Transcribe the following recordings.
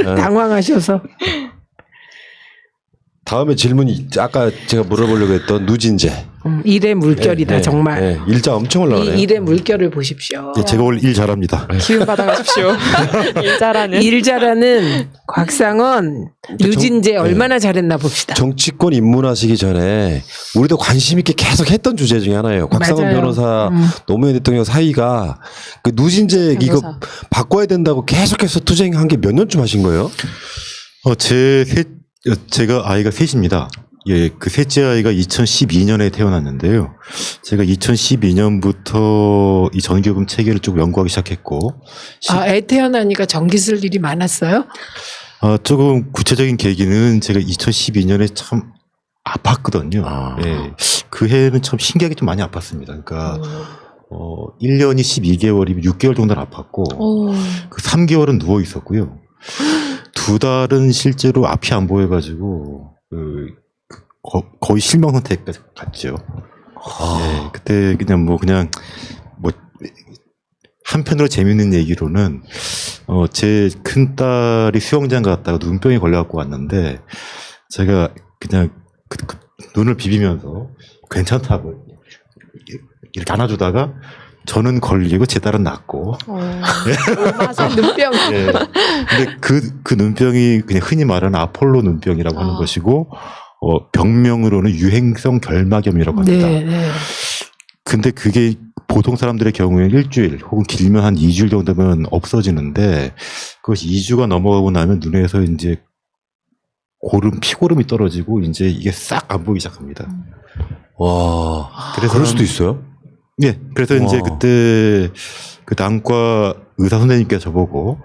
당황하셔서. 다음에 질문이 아까 제가 물어보려고 했던 누진제. 일의 물결이다 정말. 일자 엄청 올라가네요. 이 일의 물결을 보십시오. 예, 제가 오늘 일 잘합니다. 기운 받아가십시오. 일자라는. 일 잘하는 곽상원 누진제 얼마나 잘했나 봅시다. 정치권 입문하시기 전에 우리도 관심 있게 계속 했던 주제 중에 하나예요. 곽상원 맞아요. 변호사, 노무현 대통령 사이가 그 누진제 이거 변호사. 바꿔야 된다고 계속해서 투쟁한 게 몇 년쯤 하신 거예요? 제가 아이가 셋입니다. 예, 그 셋째 아이가 2012년에 태어났는데요. 제가 2012년부터 이 전기요금 체계를 쭉 연구하기 시작했고, 애 태어나니까 전기 쓸 일이 많았어요? 조금 구체적인 계기는 제가 2012년에 참 아팠거든요. 예, 그 해는 참 신기하게 좀 많이 아팠습니다. 그러니까 1년이 12개월이면 6개월 정도는 아팠고, 그 3개월은 누워 있었고요. 2달은 실제로 앞이 안 보여가지고 거의 실명 상태까지 갔죠. 예, 그때 그냥 한편으로 재밌는 얘기로는 제 큰 딸이 수영장 갔다가 눈병에 걸려갖고 왔는데 제가 그냥 눈을 비비면서 괜찮다고 이렇게 안아주다가 저는 걸리고 제 딸은 낫고. 눈병. 예. 근데 그 눈병이 그냥 흔히 말하는 아폴로 눈병이라고 하는 것이고, 병명으로는 유행성 결막염이라고 합니다. 네. 근데 그게 보통 사람들의 경우에 일주일 혹은 길면 한 2주일 정도면 없어지는데, 그것이 2주가 넘어가고 나면 눈에서 이제 피고름이 떨어지고 이제 이게 싹 안 보이기 시작합니다. 와, 그래서 그럴 수도 있어요? 네, 그래서 이제 그때 그 난과 의사 선생님께서 저보고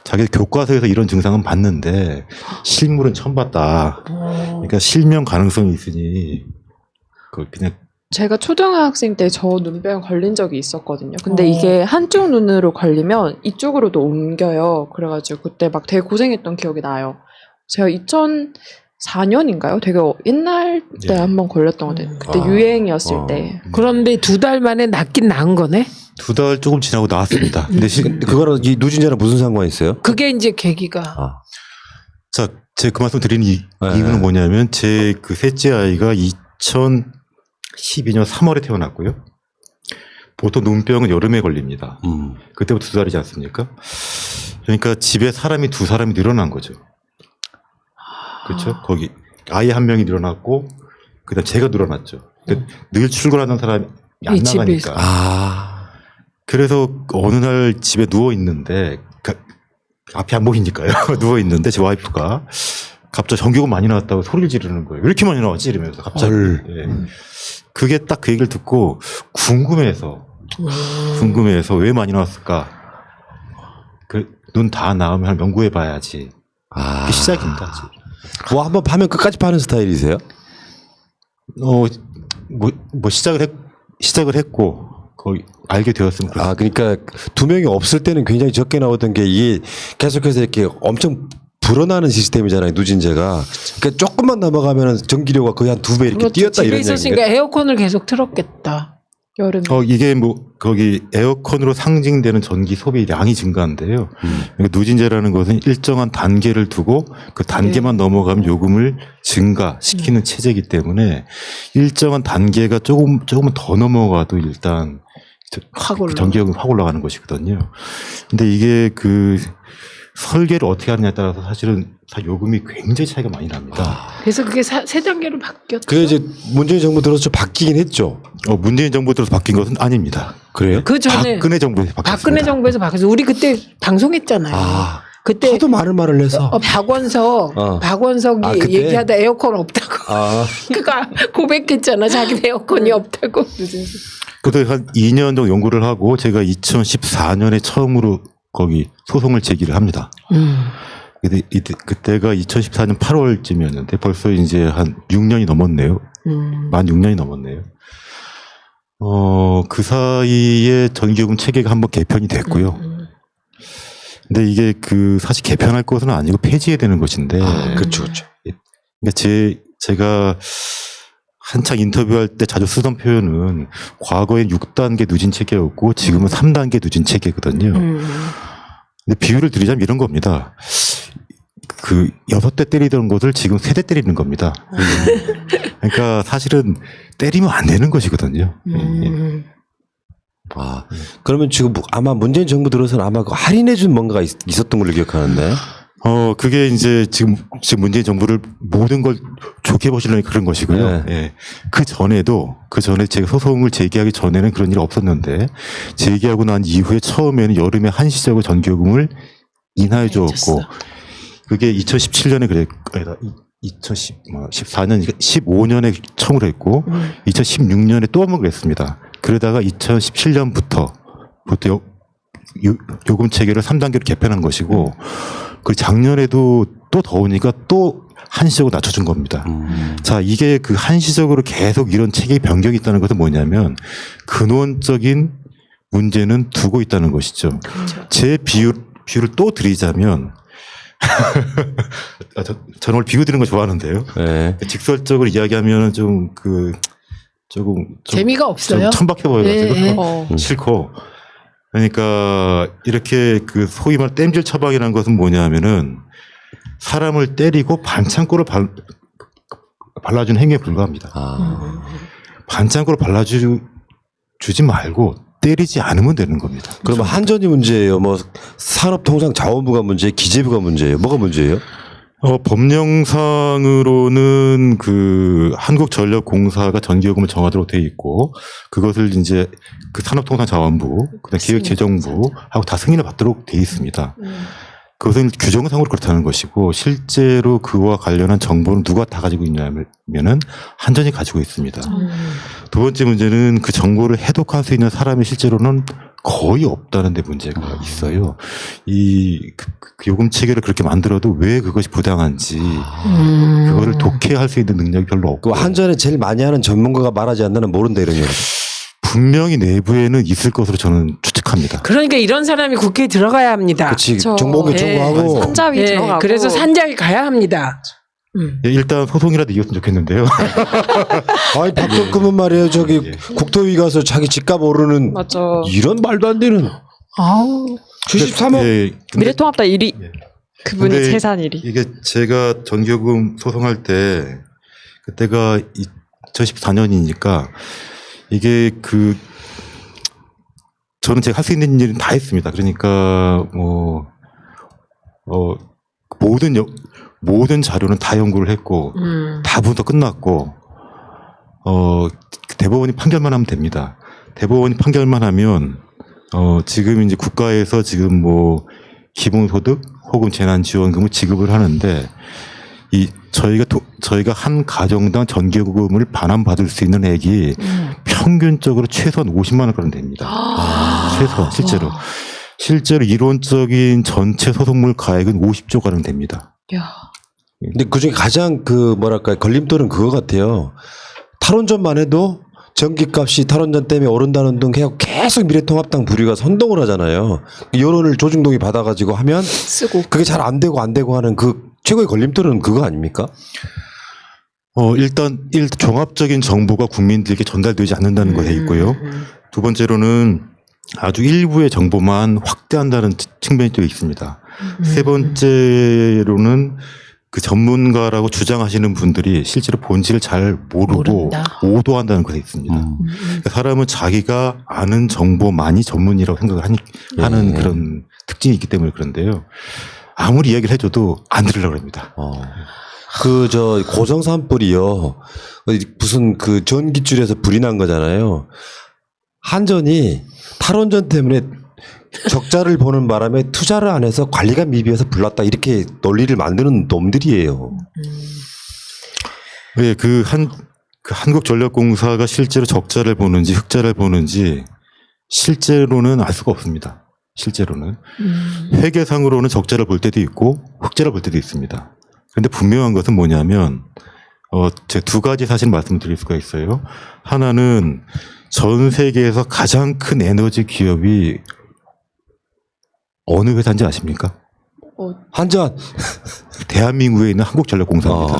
자기 교과서에서 이런 증상은 봤는데 실물은 처음 봤다. 그러니까 실명 가능성이 있으니 그냥 제가 초등학생 때 저 눈병 걸린 적이 있었거든요. 근데 이게 한쪽 눈으로 걸리면 이쪽으로도 옮겨요. 그래가지고 그때 막 되게 고생했던 기억이 나요. 제가 2004년인가요? 되게 옛날 때 한번 걸렸던 것 같아요. 그때 유행이었을 때. 그런데 2달 만에 낫긴 나은 거네? 2달 조금 지나고 나왔습니다. 근데 그거랑 이 누진제랑 무슨 상관이 있어요? 그게 이제 계기가. 자, 제가 그 말씀 드리는 이유는 뭐냐면 제 그 셋째 아이가 2012년 3월에 태어났고요. 보통 눈병은 여름에 걸립니다. 그때부터 2달이지 않습니까? 그러니까 집에 사람이 2사람이 늘어난 거죠. 그렇죠? 거기 아이 한 명이 늘어났고 그다음 제가 늘어났죠. 늘 출근하는 사람이 안 나가니까. 그래서 어느 날 집에 누워 있는데 앞이 안 보이니까요. 누워 있는데 제 와이프가 갑자기 전기요금 많이 나왔다고 소리를 지르는 거예요. 왜 이렇게 많이 나왔지? 이러면서 갑자기. 예. 그게 딱 그 얘기를 듣고 궁금해서 왜 많이 나왔을까? 눈 다 나오면 연구해 봐야지. 그게 시작입니다. 뭐 한번 파면 끝까지 파는 스타일이세요? 시작을 했고 거의 알게 되었으면 그러니까 2명이 없을 때는 굉장히 적게 나오던 게 이게 계속해서 이렇게 엄청 불어나는 시스템이잖아요, 누진제가. 그러니까 조금만 넘어가면 전기료가 거의 한 2배 이렇게 뛰었다 집에 이런 있었으니까 얘기예요. 에어컨을 계속 틀었겠다. 여름. 이게 거기 에어컨으로 상징되는 전기 소비량이 증가한데요. 그러니까 누진제라는 것은 일정한 단계를 두고 그 단계만 넘어가면 요금을 증가시키는 체제이기 때문에 일정한 단계가 조금은 더 넘어가도 일단 전기요금이 확 올라가는 것이거든요. 근데 이게 설계를 어떻게 하느냐에 따라서 사실은 요금이 굉장히 차이가 많이 납니다. 그래서 그게 세 단계로 바뀌었죠. 그게 이제 문재인 정부 들어서 좀 바뀌긴 했죠. 문재인 정부 들어서 바뀐 것은 아닙니다. 그래요? 그 전에 박근혜 정부에서 바뀌었습니다. 박근혜 정부에서 바뀌었어. 우리 그때 방송했잖아요. 그때 하도 많은 말을 해서. 박원석이 그때? 얘기하다 에어컨 없다고. 그가 고백했잖아. 자기 에어컨이 없다고. 그때 한 2년 정도 연구를 하고 제가 2014년에 처음으로 거기 소송을 제기를 합니다. 그때가 2014년 8월쯤이었는데 벌써 이제 한 6년이 넘었네요. 만 6년이 넘었네요. 그 사이에 전기요금 체계가 한번 개편이 됐고요. 근데 이게 사실 개편할 것은 아니고 폐지해야 되는 것인데. 그렇죠. 그러니까 제가 한창 인터뷰할 때 자주 쓰던 표현은 과거엔 6단계 누진 체계였고 지금은 3단계 누진 체계거든요. 근데 비유를 드리자면 이런 겁니다. 그 6대 때리던 것을 지금 3대 때리는 겁니다. 그러니까 사실은 때리면 안 되는 것이거든요. 아, 그러면 지금 아마 문재인 정부 들어서는 아마 그 할인해준 뭔가가 있었던 걸로 기억하는데. 그게 이제 지금 문재인 정부를 모든 걸 좋게 보시려니 그런 것이고요. 네. 예. 그 전에 제가 소송을 제기하기 전에는 그런 일이 없었는데, 제기하고 난 이후에 처음에는 여름에 한시적으로 전기요금을 인하해 주었고, 그게 2017년에 그랬, 2014년, 15년에 청구를 했고, 2016년에 또 한 번 그랬습니다. 그러다가 2017년부터 요금 체계를 3단계로 개편한 것이고, 그리고 작년에도 또 더우니까 또 한시적으로 낮춰준 겁니다. 자, 이게 그 한시적으로 계속 이런 체계 변경이 있다는 것은 뭐냐면 근원적인 문제는 두고 있다는 것이죠. 그렇죠. 제 비유를 또 드리자면 저는 원래 비유 드리는 거 좋아하는데요. 네. 직설적으로 이야기하면 조금 재미가 없어요. 좀 천박해 보여가지고 네. 싫고. 그러니까 이렇게 그 소위 말 땜질 처방이라는 것은 뭐냐면은 사람을 때리고 반창고를 발라주는 행위에 불과합니다. 반창고를 발라주지 말고 때리지 않으면 되는 겁니다. 그러면 한전이 문제예요? 뭐 산업통상자원부가 문제예요? 기재부가 문제예요? 뭐가 문제예요? 법령상으로는 그 한국전력공사가 전기요금을 정하도록 되어 있고, 그것을 이제 그 산업통상자원부, 그다음 기획재정부하고 다 승인을 받도록 되어 있습니다. 그것은 규정상으로 그렇다는 것이고, 실제로 그와 관련한 정보는 누가 다 가지고 있냐면은 한전이 가지고 있습니다. 두 번째 문제는 그 정보를 해독할 수 있는 사람이 실제로는 거의 없다는 데 문제가 있어요. 그 요금 체계를 그렇게 만들어도 왜 그것이 부당한지 그거를 독해할 수 있는 능력이 별로 없고, 그 한전에 제일 많이 하는 전문가가 말하지 않는 모른다 이런 얘기. 분명히 내부에는 있을 것으로 저는 추측합니다. 그러니까 이런 사람이 국회에 들어가야 합니다. 그렇지. 그쵸. 정보공개 예. 청구하고. 산자위 예, 들어가고. 그래서 산자위 가야 합니다. 예, 일단 소송이라도 이겼으면 좋겠는데요. 아이 박덕금은 말이에요. 저기 예. 국토위 가서 자기 집값 오르는 맞아. 이런 말도 안 되는. 아우. 73억. 예, 근데 미래통합당 1위. 예. 그분이 근데 재산 1위. 이게 제가 전기요금 소송할 때 그때가 2014년이니까 이게 저는 제가 할 수 있는 일은 다 했습니다. 그러니까 모든 자료는 다 연구를 했고 다 분석 끝났고 대법원이 판결만 하면 됩니다. 대법원이 판결만 하면 지금 이제 국가에서 지금 뭐 기본소득 혹은 재난지원금을 지급을 하는데 저희가 한 가정당 전기요금을 반환받을 수 있는 액이 평균적으로 최소한 50만 원가량 됩니다. 최소한 실제로 이론적인 전체 소송물 가액은 50조 가량 됩니다. 야. 근데 그중에 가장 걸림돌은 그거 같아요. 탈원전만 해도 전기값이 탈원전 때문에 오른다는 등 계속 미래통합당 부류가 선동을 하잖아요. 여론을 조중동이 받아가지고 하면 쓰고. 그게 잘 안 되고 하는 그 최고의 걸림돌은 그거 아닙니까? 일단 종합적인 정보가 국민들에게 전달되지 않는다는 것에 있고요. 두 번째로는 아주 일부의 정보만 확대한다는 측면이 또 있습니다. 세 번째로는 그 전문가라고 주장하시는 분들이 실제로 본질을 잘 모르고 모른다. 오도한다는 것에 있습니다. 그러니까 사람은 자기가 아는 정보만이 전문이라고 생각을 하는 그런 특징이 있기 때문에 그런데요. 아무리 이야기를 해줘도 안 들으려고 합니다. 고성산불이요. 무슨 그 전기줄에서 불이 난 거잖아요. 한전이 탈원전 때문에 적자를 보는 바람에 투자를 안 해서 관리가 미비해서 불났다 이렇게 논리를 만드는 놈들이에요. 네, 한국전력공사가 실제로 적자를 보는지 흑자를 보는지 실제로는 알 수가 없습니다. 실제로는 회계상으로는 적자를 볼 때도 있고 흑자를 볼 때도 있습니다. 그런데 분명한 것은 뭐냐면 제가 두 가지 사실 말씀드릴 수가 있어요. 하나는 전 세계에서 가장 큰 에너지 기업이 어느 회사인지 아십니까? 한전. 대한민국에 있는 한국전력공사입니다.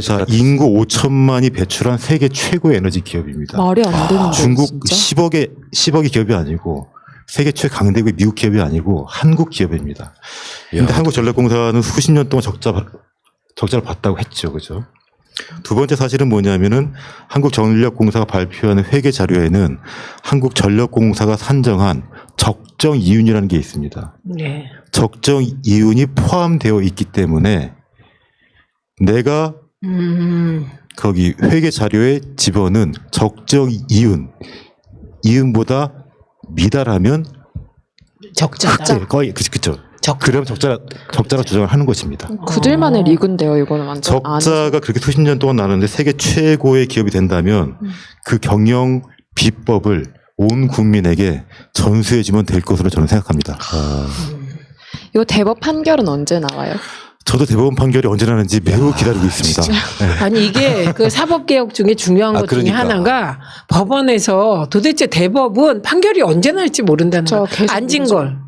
자, 인구 5천만이 배출한 세계 최고의 에너지 기업입니다. 말이 안 되는데. 중국 진짜? 10억의 기업이 아니고 세계 최강대국의 미국 기업이 아니고 한국 기업입니다. 그런데 야, 한국전력공사는 수십 년 동안 적자를 봤다고 했죠. 그죠? 두 번째 사실은 뭐냐면은 한국전력공사가 발표하는 회계 자료에는 한국전력공사가 산정한 적정 이윤이라는 게 있습니다. 네. 적정 이윤이 포함되어 있기 때문에 내가 거기 회계 자료에 집어넣은 적정 이윤보다 미달하면 적자다. 네, 거의 그쵸. 적. 그럼 적자라 조정을 하는 것입니다. 그들만의 리그인데요, 이거는 완전. 적자가 그렇게 수십 년 동안 나는데 세계 최고의 기업이 된다면 그 경영 비법을 온 국민에게 전수해주면 될 것으로 저는 생각합니다. 이거 대법 판결은 언제 나와요? 저도 대법원 판결이 언제 나는지 매우 기다리고 있습니다. 아니 이게 그 사법개혁 중에 중요한 것 중에 그러니까. 하나가 법원에서 도대체 대법은 판결이 언제 날지 모른다는 저 거야. 계속 안진 모르죠. 걸.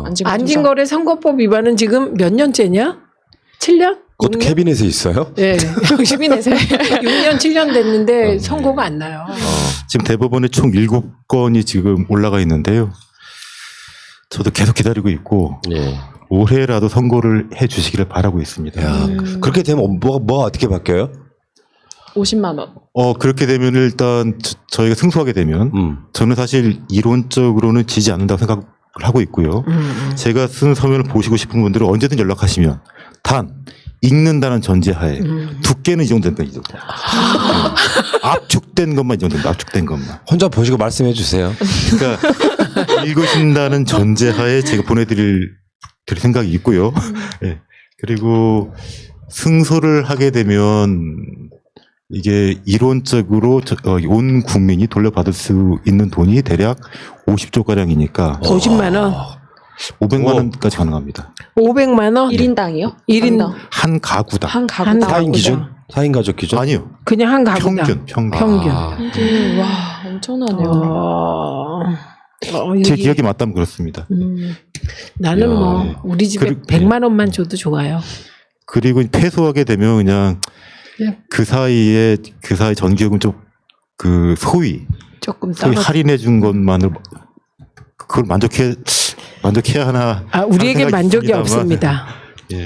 안진 안진 거래 선거법 위반은 지금 몇 년째냐? 7년? 그것도 6년? 캐비넷에 있어요? 네. 시민에서 6년, 7년 됐는데 선고가 안 나요. 지금 대법원에 총 7건이 지금 올라가 있는데요. 저도 계속 기다리고 있고 예. 올해라도 선고를 해 주시기를 바라고 있습니다. 야, 그렇게 되면 뭐가 어떻게 바뀌어요? 50만 원. 그렇게 되면 일단 저희가 승소하게 되면 저는 사실 이론적으로는 지지 않는다고 생각을 하고 있고요. 제가 쓴 서면을 보시고 싶은 분들은 언제든 연락하시면 단 읽는다는 전제하에 두께는 이 정도 된다. 이 정도. 압축된 것만 이 정도 된다. 압축된 것만. 혼자 보시고 말씀해 주세요. 그러니까 읽으신다는 전제하에 제가 보내드릴 생각이 있고요. 예. 그리고 승소를 하게 되면 이게 이론적으로 온 국민이 돌려받을 수 있는 돈이 대략 50조 가량이니까 50만 원, 500만 원까지 가능합니다. 500만 원, 1인당이요? 1인 한 가구당. 한 가구당. 한 4인 기준? 4인 가족 기준? 아니요. 그냥 한 가구당. 평균. 평균. 아. 와, 엄청나네요. 제 이게- 기억이 맞다면 그렇습니다. 나는 야, 뭐 예. 우리 집에 그리고- 100만 원만 줘도 좋아요. 그리고 패소하게 되면 그냥 예. 그 사이 전기요금 좀 그 소위 조금 떨어. 할인해 준 것만으로 그걸 만족해야 하나. 우리에게 하는 생각이 만족이 있습니다만. 없습니다. 예,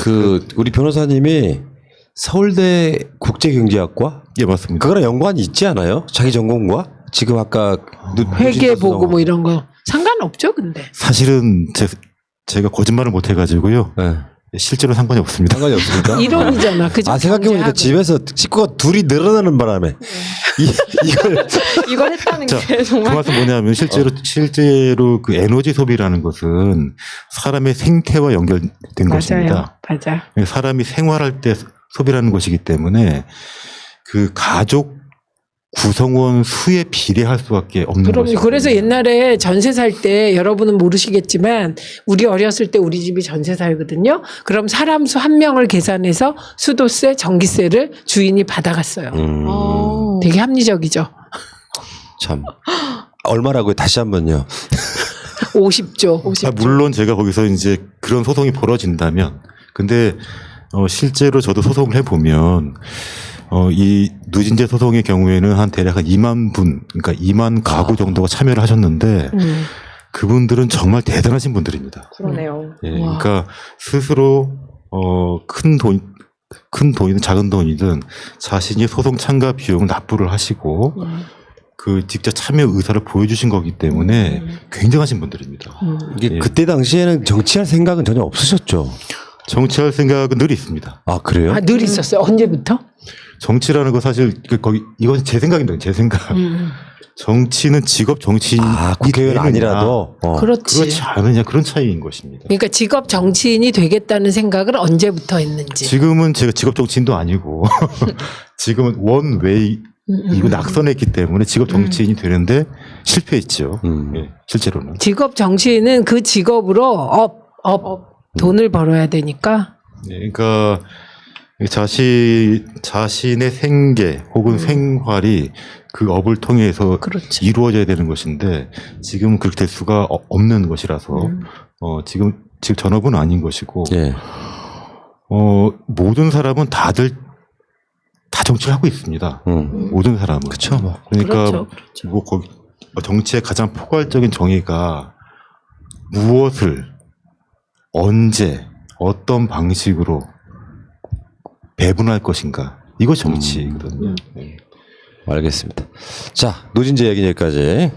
우리 변호사님이 서울대 국제경제학과? 예, 맞습니다. 그거랑 연관이 있지 않아요? 자기 전공과? 지금 아까 회계 보고 뭐 이런 거 상관없죠, 근데. 사실은 제가 거짓말을 못 해가지고요. 네. 실제로 상관이 없습니다. 상관이 없습니까? 이론이잖아. 그죠? 생각해보니까 경제학은. 집에서 식구가 둘이 늘어나는 바람에 이걸 이걸 했다는 자, 게 그 정말. 말씀 뭐냐면 실제로 그 에너지 소비라는 것은 사람의 생태와 연결된 것입니다. 맞아. 사람이 생활할 때 소비라는 것이기 때문에 그 가족 구성원 수에 비례할 수밖에 없는 그럼 것이죠. 그래서 옛날에 전세 살 때 여러분은 모르시겠지만 우리 어렸을 때 우리 집이 전세 살거든요. 그럼 사람 수 한 명을 계산해서 수도세, 전기세를 주인이 받아갔어요. 되게 합리적이죠. 참 얼마라고요? 다시 한번요. 50조. 물론 제가 거기서 이제 그런 소송이 벌어진다면, 근데 실제로 저도 소송을 해보면 이 누진제 소송의 경우에는 한 대략 한 2만 분, 그러니까 2만 가구 정도가 참여를 하셨는데 그분들은 정말 대단하신 분들입니다. 그러네요. 예, 와. 그러니까 스스로 큰 돈이든 작은 돈이든 자신이 소송 참가 비용을 납부를 하시고 그 직접 참여 의사를 보여주신 거기 때문에 굉장하신 분들입니다. 이게 예. 그때 당시에는 정치할 생각은 전혀 없으셨죠? 정치할 생각은 늘 있습니다. 아 그래요? 늘 있었어요. 언제부터? 정치라는 거 사실 이건 제 생각입니다. 제 생각. 정치는 직업 정치인이 국회의원 되느냐, 아니라도 그렇지. 그렇지 않느냐 그런 차이인 것입니다. 그러니까 직업 정치인이 되겠다는 생각을 언제부터 했는지. 지금은 제가 직업 정치인도 아니고 지금은 원웨이 이거 낙선했기 때문에 직업 정치인이 되는데 실패했죠. 예, 실제로는. 직업 정치인은 그 직업으로 돈을 벌어야 되니까. 예, 그러니까 자신의 생계 혹은 생활이 그 업을 통해서 그렇지. 이루어져야 되는 것인데 지금은 그렇게 될 수가 없는 것이라서 지금 전업은 아닌 것이고 예. 모든 사람은 다들 다 정치를 하고 있습니다. 모든 사람은. 그쵸, 뭐. 그러니까 그렇죠. 뭐 거기 정치의 가장 포괄적인 정의가 무엇을 언제 어떤 방식으로 배분할 것인가 이거 정치거든요. 알겠습니다. 자, 노진재 얘기 여기까지.